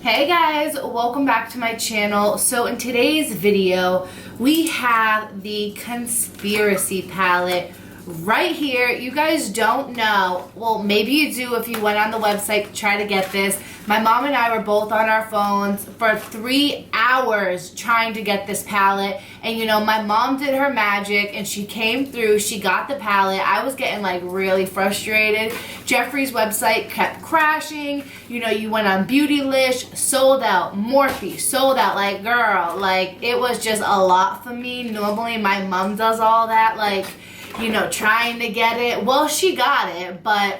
Hey guys, welcome back to my channel. So in today's video, we have the Conspiracy palette right here. You guys don't know, well maybe you do if you went on the website to try to get this. My mom and I were both on our phones for 3 hours trying to get this palette, and you know, my mom did her magic and she came through, she got the palette. I was getting like really frustrated. Jeffree's website kept crashing. You know, you went on Beautylish, sold out. Morphe, sold out. Like girl, like it was just a lot for me. Normally my mom does all that, like, you know, trying to get it. Well, she got it, but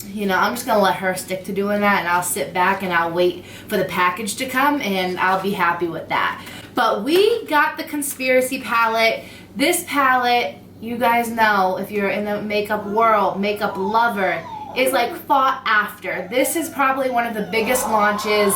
you know, I'm just gonna let her stick to doing that, and I'll sit back and I'll wait for the package to come and I'll be happy with that. But we got the Conspiracy palette. This palette, you guys know, if you're in the makeup world, makeup lover, is like fought after. This is probably one of the biggest launches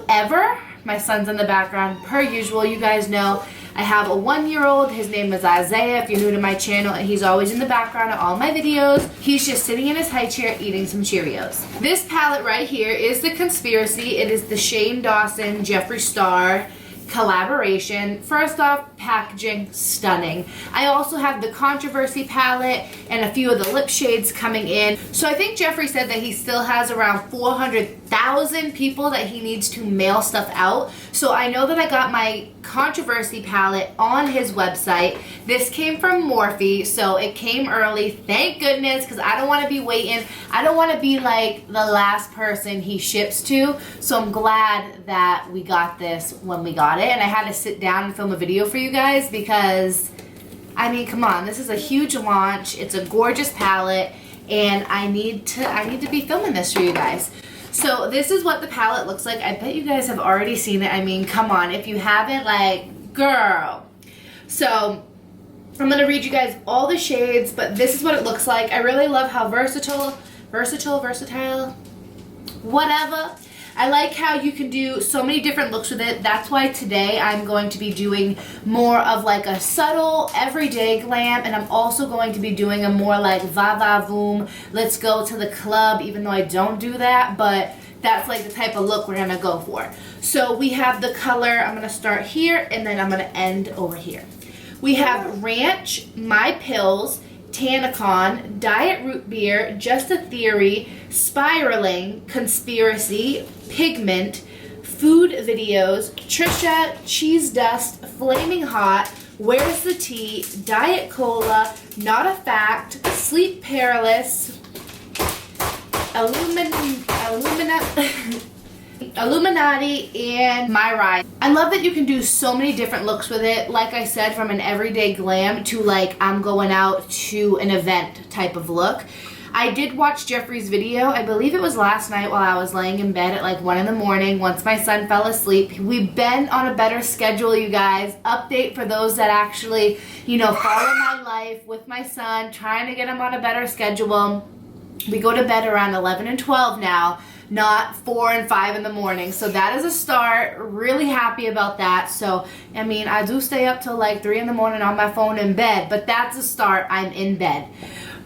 ever. My son's in the background per usual. You guys know I have a 1-year-old. His name is Isaiah, if you're new to my channel, and he's always in the background of all my videos. He's just sitting in his high chair eating some Cheerios. This palette right here is the Conspiracy. It is the Shane Dawson Jeffree Star collaboration. First off, packaging, stunning. I also have the Controversy palette and a few of the lip shades coming in. So I think Jeffree said that he still has around 400,000 people that he needs to mail stuff out. So I know that I got my Controversy palette on his website. This came from Morphe, so it came early. Thank goodness, because I don't want to be waiting. I don't want to be like the last person he ships to. So I'm glad that we got this when we got it. And I had to sit down and film a video for you guys because, I mean, come on, this is a huge launch. It's a gorgeous palette, and I need to be filming this for you guys. So this is what the palette looks like. I bet you guys have already seen it. I mean, come on, if you haven't, like, girl. So I'm gonna read you guys all the shades, but this is what it looks like. I really love how versatile, whatever. I like how you can do so many different looks with it. That's why today I'm going to be doing more of like a subtle everyday glam, and I'm also going to be doing a more like va-va-voom, let's go to the club, even though I don't do that, but that's like the type of look we're gonna go for. So we have the color, I'm gonna start here and then I'm gonna end over here. We have Ranch, My Pills, Tanacon, Diet Root Beer, Just a Theory, Spiraling, Conspiracy, Pigment, Food Videos, Trisha, Cheese Dust, Flaming Hot, Where's the Tea, Diet Cola, Not a Fact, Sleep Perilous, Illuminati, and My Ride. I love that you can do so many different looks with it. Like I said, from an everyday glam to like I'm going out to an event type of look. I did watch Jeffree's video. I believe it was last night while I was laying in bed at like 1 in the morning once my son fell asleep. We've been on a better schedule, you guys. Update for those that actually, you know, follow my life with my son, trying to get him on a better schedule. We go to bed around 11 and 12 now, not 4 and 5 in the morning. So that is a start. Really happy about that. So, I mean, I do stay up till like 3 in the morning on my phone in bed, but that's a start. I'm in bed.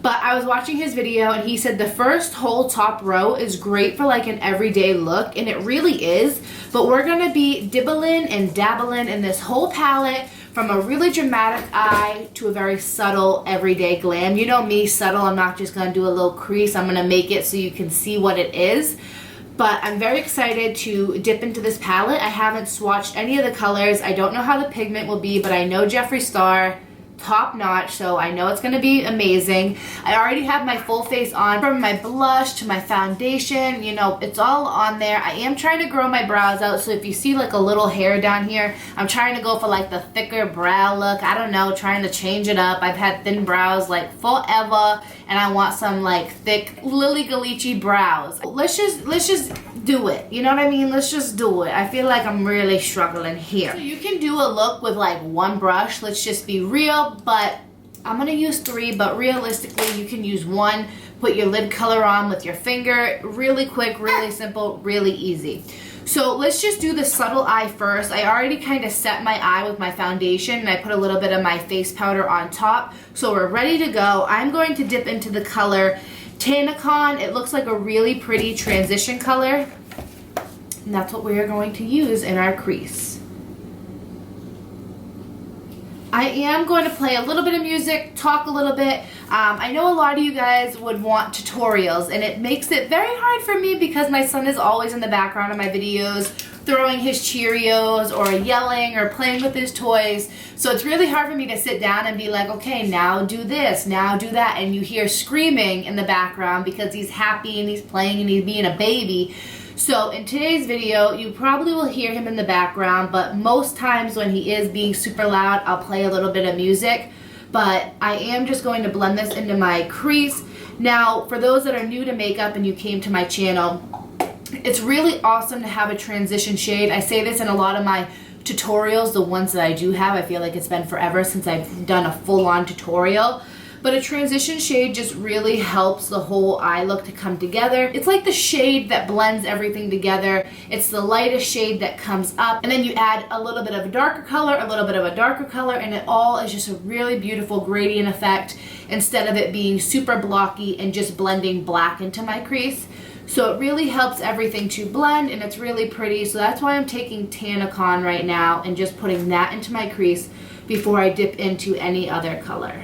But I was watching his video and he said the first whole top row is great for like an everyday look, and it really is. But we're going to be dibbling and dabbling in this whole palette, from a really dramatic eye to a very subtle everyday glam. You know me, subtle. I'm not just going to do a little crease. I'm going to make it so you can see what it is. But I'm very excited to dip into this palette. I haven't swatched any of the colors. I don't know how the pigment will be, but I know Jeffree Star, top notch, so I know it's going to be amazing. I already have my full face on, from my blush to my foundation, you know, it's all on there. I am trying to grow my brows out, so if you see like a little hair down here, I'm trying to go for like the thicker brow look. I don't know, trying to change it up. I've had thin brows like forever, and I want some like thick Lily Ghalichi brows. Let's just do it, you know what I mean? Let's just do it. I feel like I'm really struggling here. So you can do a look with like one brush, let's just be real, but I'm gonna use 3, but realistically you can use 1. Put your lid color on with your finger, really quick, really simple, really easy. So let's just do the subtle eye first. I already kind of set my eye with my foundation, and I put a little bit of my face powder on top, so we're ready to go. I'm going to dip into the color Tanacon. It looks like a really pretty transition color. And that's what we are going to use in our crease. I am going to play a little bit of music, talk a little bit. I know a lot of you guys would want tutorials, and it makes it very hard for me because my son is always in the background of my videos, throwing his Cheerios or yelling or playing with his toys. So it's really hard for me to sit down and be like, okay, now do this, now do that. And you hear screaming in the background because he's happy and he's playing and he's being a baby. So in today's video, you probably will hear him in the background, but most times when he is being super loud, I'll play a little bit of music. But I am just going to blend this into my crease. Now, for those that are new to makeup and you came to my channel, it's really awesome to have a transition shade. I say this in a lot of my tutorials, the ones that I do have. I feel like it's been forever since I've done a full-on tutorial. But a transition shade just really helps the whole eye look to come together. It's like the shade that blends everything together. It's the lightest shade that comes up, and then you add a little bit of a darker color, a little bit of a darker color, and it all is just a really beautiful gradient effect instead of it being super blocky and just blending black into my crease. So it really helps everything to blend, and it's really pretty. So that's why I'm taking Tanacon right now and just putting that into my crease before I dip into any other color.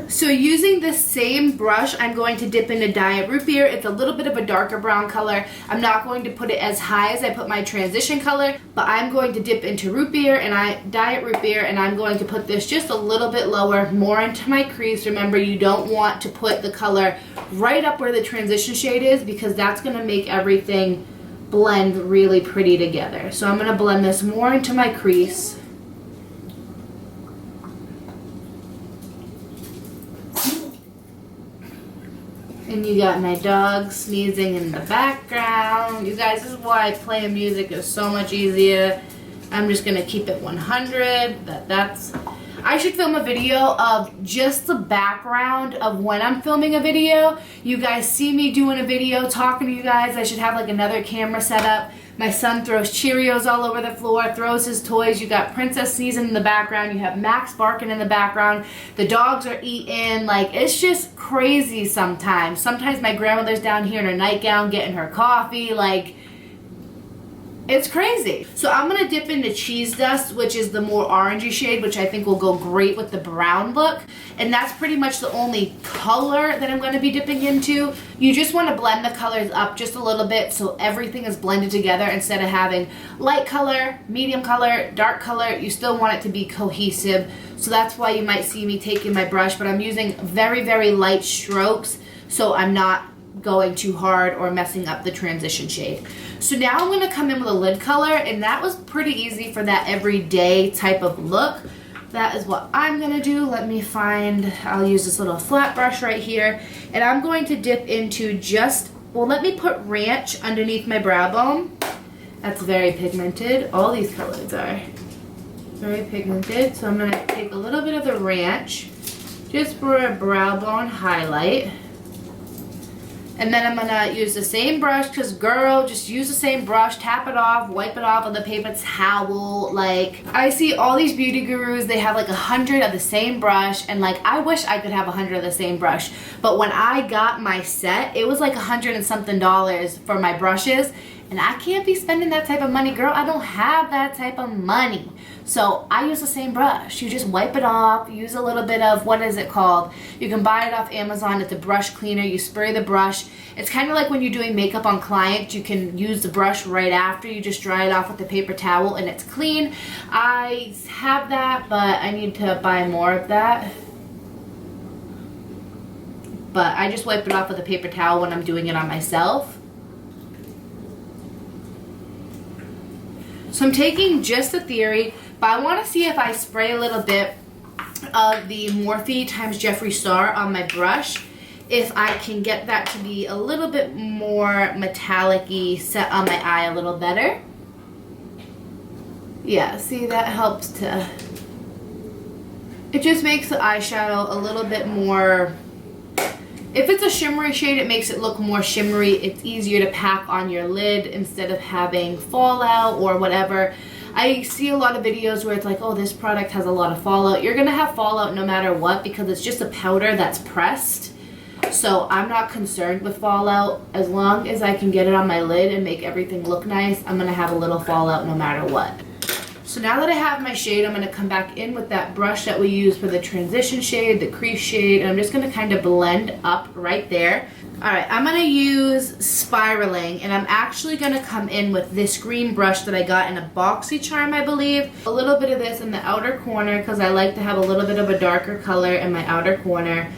So using the same brush, I'm going to dip into Diet Root Beer. It's a little bit of a darker brown color. I'm not going to put it as high as I put my transition color, but I'm going to dip into Root Beer and Diet Root Beer, and I'm going to put this just a little bit lower, more into my crease. Remember, you don't want to put the color right up where the transition shade is because that's going to make everything blend really pretty together. So I'm going to blend this more into my crease. And you got my dog sneezing in the background. You guys, this is why playing music is so much easier. I'm just gonna keep it 100. I should film a video of just the background of when I'm filming a video. You guys see me doing a video, talking to you guys. I should have like another camera set up. My son throws Cheerios all over the floor, throws his toys. You got Princess sneezing in the background. You have Max barking in the background. The dogs are eating. Like, it's just crazy sometimes. Sometimes my grandmother's down here in her nightgown getting her coffee. Like, it's crazy. So I'm going to dip into Cheese Dust, which is the more orangey shade, which I think will go great with the brown look. And that's pretty much the only color that I'm going to be dipping into. You just want to blend the colors up just a little bit so everything is blended together instead of having light color, medium color, dark color. You still want it to be cohesive. So that's why you might see me taking my brush, but I'm using very, very light strokes so I'm not going too hard or messing up the transition shade. So now I'm going to come in with a lid color, and that was pretty easy for that everyday type of look. That is what I'm going to do. Let me find, I'll use this little flat brush right here, and I'm going to dip into just, well, let me put Ranch underneath my brow bone. That's very pigmented. All these colors are very pigmented. So I'm going to take a little bit of the Ranch just for a brow bone highlight. And then I'm going to use the same brush because, girl, just use the same brush, tap it off, wipe it off with a paper towel. Like, I see all these beauty gurus, they have like 100 of the same brush, and like, I wish I could have 100 of the same brush. But when I got my set, it was like $100 and something for my brushes, and I can't be spending that type of money, girl. I don't have that type of money. So I use the same brush. You just wipe it off, use a little bit of, what is it called? You can buy it off Amazon. It's a brush cleaner. You spray the brush. It's kind of like when you're doing makeup on clients, you can use the brush right after. You just dry it off with a paper towel and it's clean. I have that, but I need to buy more of that. But I just wipe it off with a paper towel when I'm doing it on myself. So I'm taking just the Theory, but I want to see if I spray a little bit of the Morphe times Jeffree Star on my brush, if I can get that to be a little bit more metallic-y, set on my eye a little better. Yeah, see, that helps to, it just makes the eyeshadow a little bit more, if it's a shimmery shade, it makes it look more shimmery. It's easier to pack on your lid instead of having fallout or whatever. I see a lot of videos where it's like, oh, this product has a lot of fallout. You're going to have fallout no matter what because it's just a powder that's pressed. So I'm not concerned with fallout. As long as I can get it on my lid and make everything look nice, I'm gonna have a little fallout no matter what. So now that I have my shade, I'm gonna come back in with that brush that we use for the transition shade, the crease shade, and I'm just gonna kind of blend up right there. All right, I'm gonna use spiraling, and I'm actually gonna come in with this green brush that I got in a BoxyCharm, I believe. A little bit of this in the outer corner because I like to have a little bit of a darker color in my outer corner.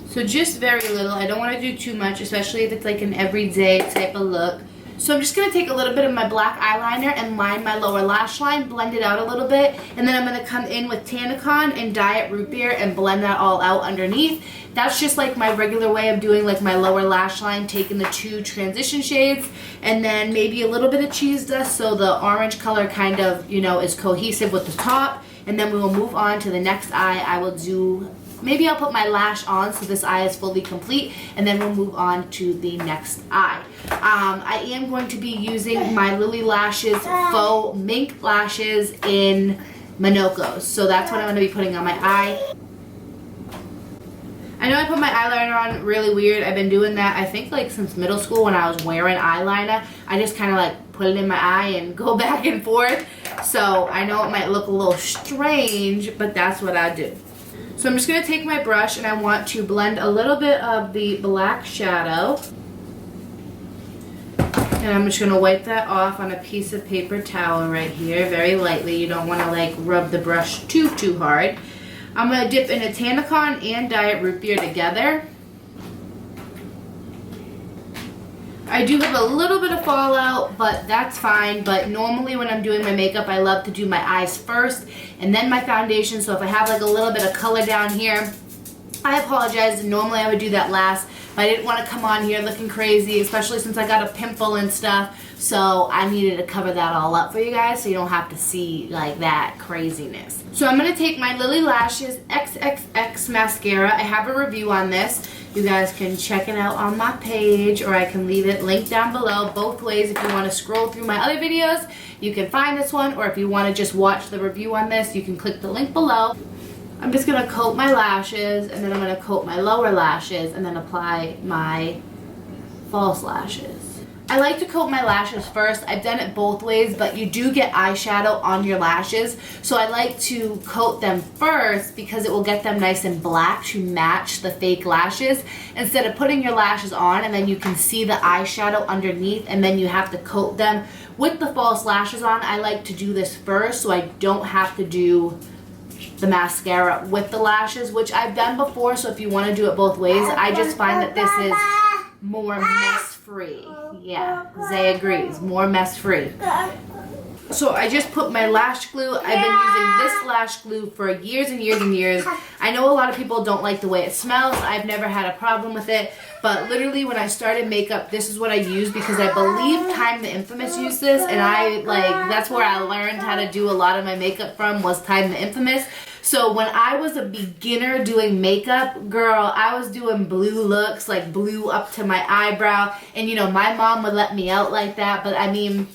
So just very little. I don't want to do too much, especially if it's like an everyday type of look. So I'm just going to take a little bit of my black eyeliner and line my lower lash line, blend it out a little bit, and then I'm going to come in with Tannicon and Diet Root Beer and blend that all out underneath. That's just like my regular way of doing like my lower lash line, taking the 2 transition shades and then maybe a little bit of cheese dust so the orange color kind of, you know, is cohesive with the top. And then we will move on to the next eye. I will do... Maybe I'll put my lash on so this eye is fully complete, and then we'll move on to the next eye. I am going to be using my Lily Lashes faux mink lashes in Minocos. So that's what I'm going to be putting on my eye. I know I put my eyeliner on really weird. I've been doing that, I think, like since middle school when I was wearing eyeliner. I just kind of like put it in my eye and go back and forth. So I know it might look a little strange, but that's what I do. So I'm just going to take my brush and I want to blend a little bit of the black shadow. And I'm just going to wipe that off on a piece of paper towel right here, very lightly. You don't want to like rub the brush too hard. I'm going to dip in a Tannicon and Diet Root Beer together. I do have a little bit of fallout, but that's fine. But normally when I'm doing my makeup, I love to do my eyes first and then my foundation. So if I have like a little bit of color down here, I apologize. Normally I would do that last, but I didn't want to come on here looking crazy, especially since I got a pimple and stuff. So I needed to cover that all up for you guys so you don't have to see like that craziness. So I'm going to take my Lily Lashes XXX mascara. I have a review on this. You guys can check it out on my page, or I can leave it linked down below. Both ways, if you want to scroll through my other videos, you can find this one, or if you want to just watch the review on this, you can click the link below. I'm just going to coat my lashes, and then I'm going to coat my lower lashes, and then apply my false lashes. I like to coat my lashes first. I've done it both ways, but you do get eyeshadow on your lashes. So I like to coat them first because it will get them nice and black to match the fake lashes. Instead of putting your lashes on and then you can see the eyeshadow underneath and then you have to coat them with the false lashes on, I like to do this first so I don't have to do the mascara with the lashes, which I've done before. So if you want to do it both ways, I just find that this is more mess-free. Yeah, Zay agrees. More mess-free. So I just put my lash glue. I've been using this lash glue for years and years and years. I know a lot of people don't like the way it smells. I've never had a problem with it. But literally when I started makeup, this is what I used because I believe Time the Infamous used this. And that's where I learned how to do a lot of my makeup from, was Time the Infamous. So when I was a beginner doing makeup, girl, I was doing blue looks, like blue up to my eyebrow. And you know, my mom would let me out like that. But I mean,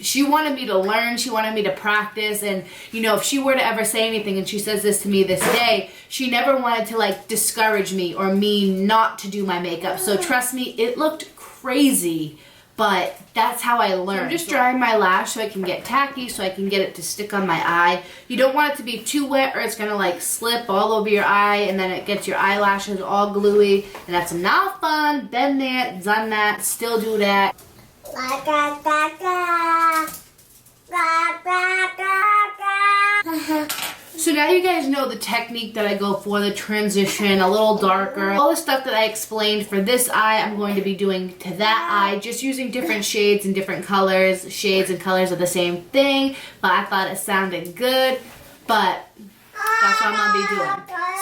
she wanted me to learn, she wanted me to practice, and you know, if she were to ever say anything, and she says this to me this day, she never wanted to like discourage me or me not to do my makeup. So trust me, it looked crazy, but that's how I learned. So I'm just drying my lash so I can get tacky, so I can get it to stick on my eye. You don't want it to be too wet or it's gonna like slip all over your eye and then it gets your eyelashes all gluey, and that's not fun. Been there, done that, still do that. So now you guys know the technique that I go for, the transition, a little darker. All the stuff that I explained for this eye, I'm going to be doing to that eye, just using different shades and different colors. Shades and colors are the same thing, but I thought it sounded good, but that's what I'm going to be doing.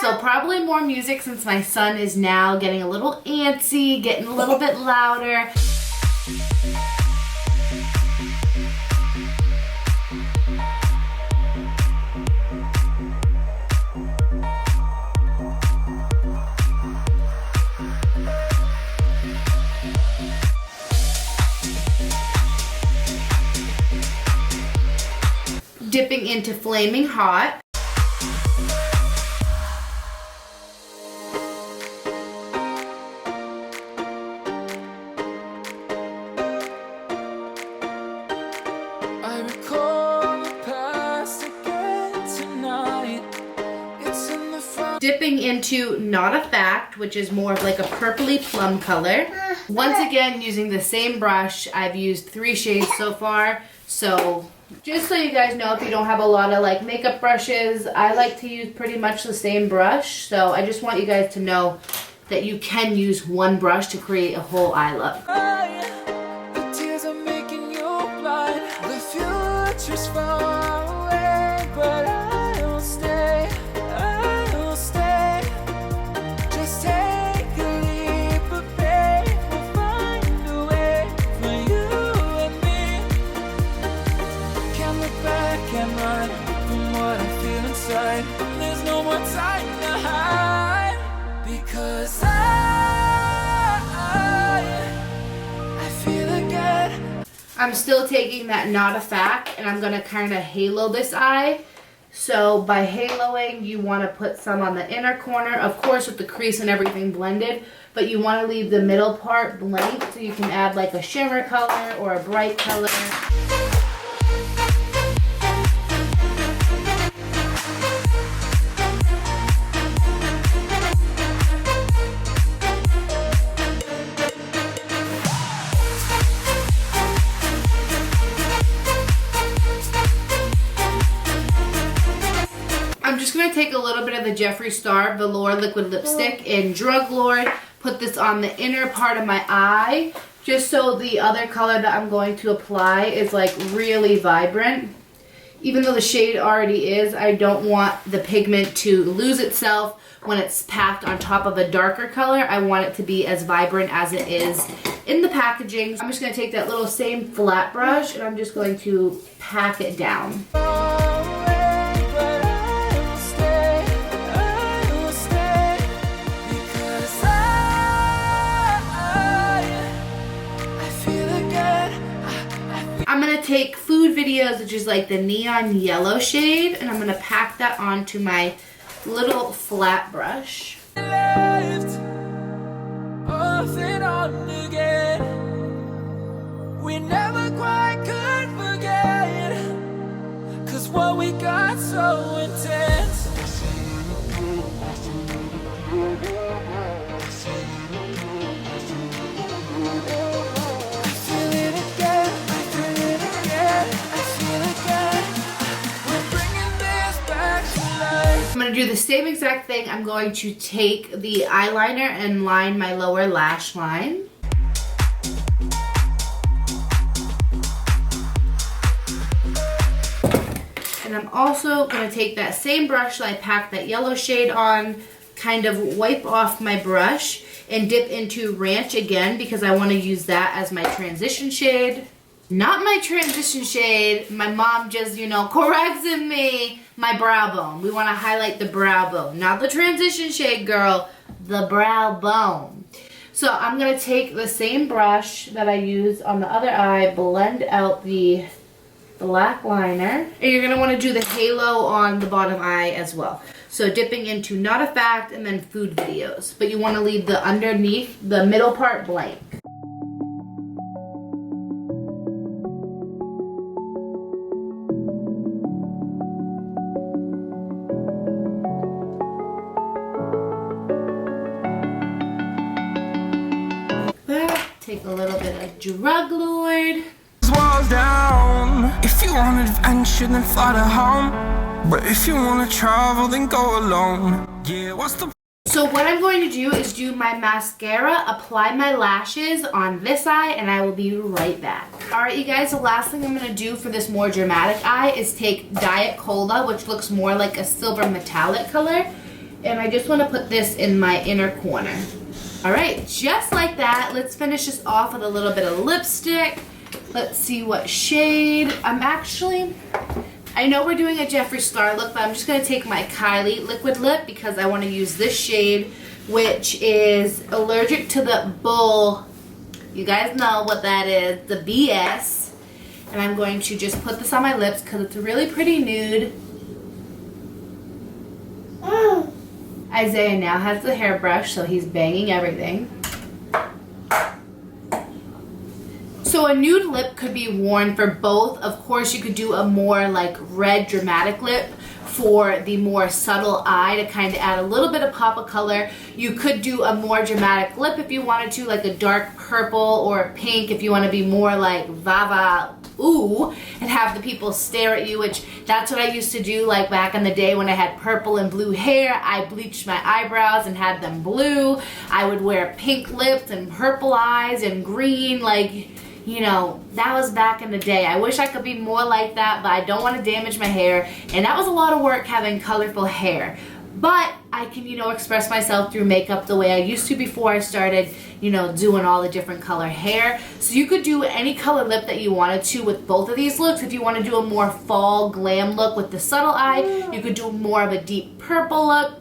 So probably more music since my son is now getting a little antsy, getting a little bit louder. Dipping into Flaming Hot. dipping into Not a Fact, which is more of like a purpley plum color. Once again, using the same brush. I've used 3 shades so far. So just so you guys know, if you don't have a lot of like makeup brushes, I like to use pretty much the same brush. So I just want you guys to know that you can use one brush to create a whole eye look. The tears are making you blind. The future's far away, but I'll stay. I'll stay. Just take a leap of faith. We'll find a way for you and me. Can't look back, can't run from what I feel inside. There's no more time to hide, because I feel again. I'm still taking that Not a Fact, and I'm going to kind of halo this eye. So by haloing, you want to put some on the inner corner, of course with the crease and everything blended, but you want to leave the middle part blank so you can add like a shimmer color or a bright color. I'm just going to take a little bit of the Jeffree Star Velour Liquid Lipstick in Drug Lord, put this on the inner part of my eye, just so the other color that I'm going to apply is like really vibrant. Even though the shade already is, I don't want the pigment to lose itself when it's packed on top of a darker color. I want it to be as vibrant as it is in the packaging. I'm just going to take that little same flat brush and I'm just going to pack it down. I'm going to take Food Videos, which is like the neon yellow shade, and I'm going to pack that onto my little flat brush. Left off and on again. We never quite could forget, 'cause what we got so intense. I'm going to do the same exact thing. I'm going to take the eyeliner and line my lower lash line. And I'm also going to take that same brush that I packed that yellow shade on, kind of wipe off my brush and dip into Ranch again because I want to use that as my transition shade. Not my transition shade. My mom just, corrected me. My brow bone. We want to highlight the brow bone. Not the transition shade, girl. The brow bone. So I'm going to take the same brush that I used on the other eye, blend out the black liner. And you're going to want to do the halo on the bottom eye as well. So dipping into Not a Fact and then Food Videos. But you want to leave the underneath, the middle part blank. Take a little bit of Drug Lord. Walls down. If you want adventure, then fly to home. But if you want to travel, then go alone. Yeah, what's the... So what I'm going to do is do my mascara, apply my lashes on this eye, and I will be right back. Alright you guys, the last thing I'm going to do for this more dramatic eye is take Diet Cola, which looks more like a silver metallic color, and I just want to put this in my inner corner. Alright, just like that. Let's finish this off with a little bit of lipstick. Let's see what shade. I know we're doing a Jeffree Star look, but I'm just going to take my Kylie liquid lip because I want to use this shade, which is Allergic to the Bull. You guys know what that is, the BS. And I'm going to just put this on my lips because it's a really pretty nude. Isaiah now has the hairbrush, so he's banging everything. So a nude lip could be worn for both. Of course, you could do a more like red dramatic lip for the more subtle eye to kind of add a little bit of pop of color. You could do a more dramatic lip if you wanted to, like a dark purple or pink if you want to be more like Vava ooh, and have the people stare at you, which that's what I used to do like back in the day when I had purple and blue hair. I bleached my eyebrows and had them blue. I would wear pink lips and purple eyes and green, like, you know, that was back in the day. I wish I could be more like that, but I don't want to damage my hair, and that was a lot of work having colorful hair. But I can, you know, express myself through makeup the way I used to before I started, you know, doing all the different color hair. So you could do any color lip that you wanted to with both of these looks. If you want to do a more fall glam look with the subtle eye, you could do more of a deep purple look.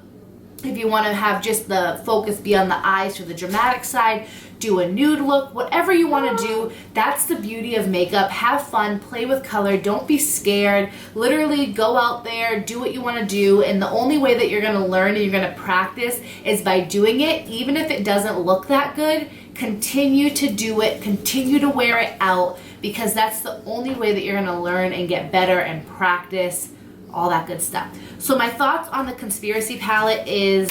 If you want to have just the focus be on the eyes for the dramatic side, do a nude look. Whatever you want to do, that's the beauty of makeup. Have fun, play with color, don't be scared. Literally go out there, do what you want to do, and the only way that you're going to learn and you're going to practice is by doing it. Even if it doesn't look that good, continue to do it, continue to wear it out, because that's the only way that you're going to learn and get better and practice all that good stuff. So my thoughts on the Conspiracy palette is,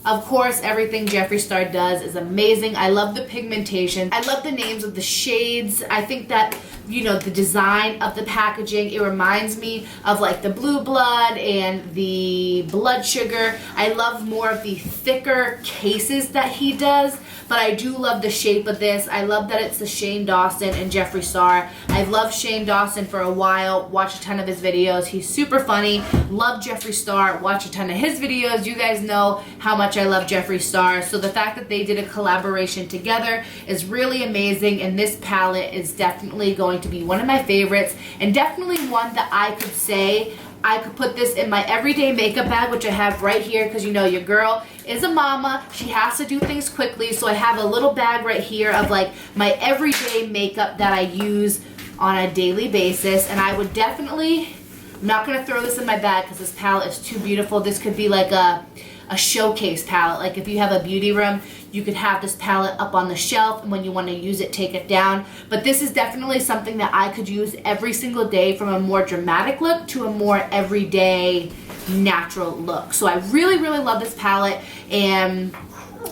of course, everything Jeffree Star does is amazing. I love the pigmentation. I love the names of the shades. I think that, you know, the design of the packaging, it reminds me of like the Blue Blood and the Blood Sugar. I love more of the thicker cases that he does, but I do love the shape of this. I love that it's the Shane Dawson and Jeffree Star. I've loved Shane Dawson for a while, watched a ton of his videos. He's super funny. Love Jeffree Star, watch a ton of his videos. You guys know how much I love Jeffree Star. So the fact that they did a collaboration together is really amazing, and this palette is definitely going to be one of my favorites, and definitely one that I could say I could put this in my everyday makeup bag, which I have right here, because you know your girl is a mama. She has to do things quickly, so I have a little bag right here of like my everyday makeup that I use on a daily basis. And I would definitely, I'm not going to throw this in my bag because this palette is too beautiful. This could be like a showcase palette. Like if you have a beauty room, you could have this palette up on the shelf, and when you want to use it, take it down. But this is definitely something that I could use every single day, from a more dramatic look to a more everyday natural look. So I really, really love this palette, and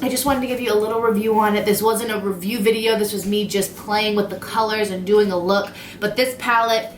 I just wanted to give you a little review on it. This wasn't a review video. This was me just playing with the colors and doing a look. But this palette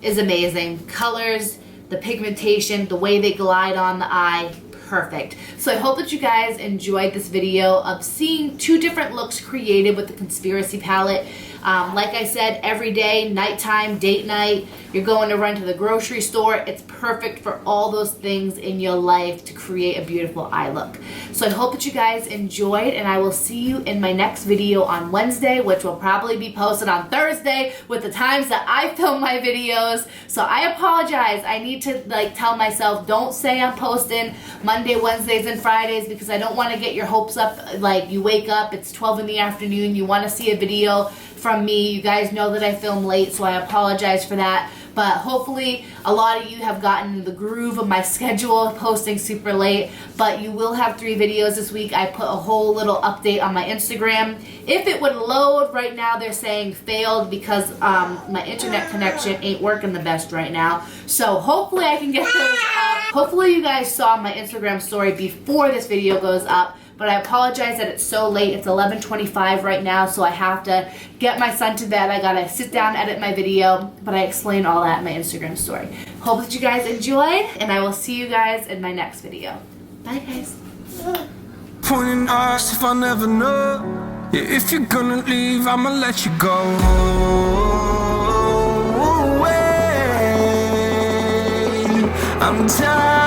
is amazing. Colors, the pigmentation, the way they glide on the eye, perfect. So I hope that you guys enjoyed this video of seeing two different looks created with the Conspiracy palette. Like I said, every day, nighttime, date night, you're going to run to the grocery store. It's perfect for all those things in your life to create a beautiful eye look. So I hope that you guys enjoyed, and I will see you in my next video on Wednesday, which will probably be posted on Thursday with the times that I film my videos. So I apologize. I need to like tell myself, don't say I'm posting Monday, Wednesdays, and Fridays, because I don't want to get your hopes up. Like you wake up, it's 12 in the afternoon, you want to see a video from me. You guys know that I film late, so I apologize for that. But hopefully a lot of you have gotten into the groove of my schedule, posting super late. But you will have 3 videos this week. I put a whole little update on my Instagram. If it would load right now, they're saying failed because my internet connection ain't working the best right now. So hopefully I can get those up. Hopefully you guys saw my Instagram story before this video goes up. But I apologize that it's so late. It's 11:25 right now, so I have to get my son to bed. I gotta sit down, edit my video, but I explain all that in my Instagram story. Hope that you guys enjoyed, and I will see you guys in my next video. Bye, guys. Pointing us if I never know. Yeah, if you're gonna leave, I'ma let you go. I'm tired.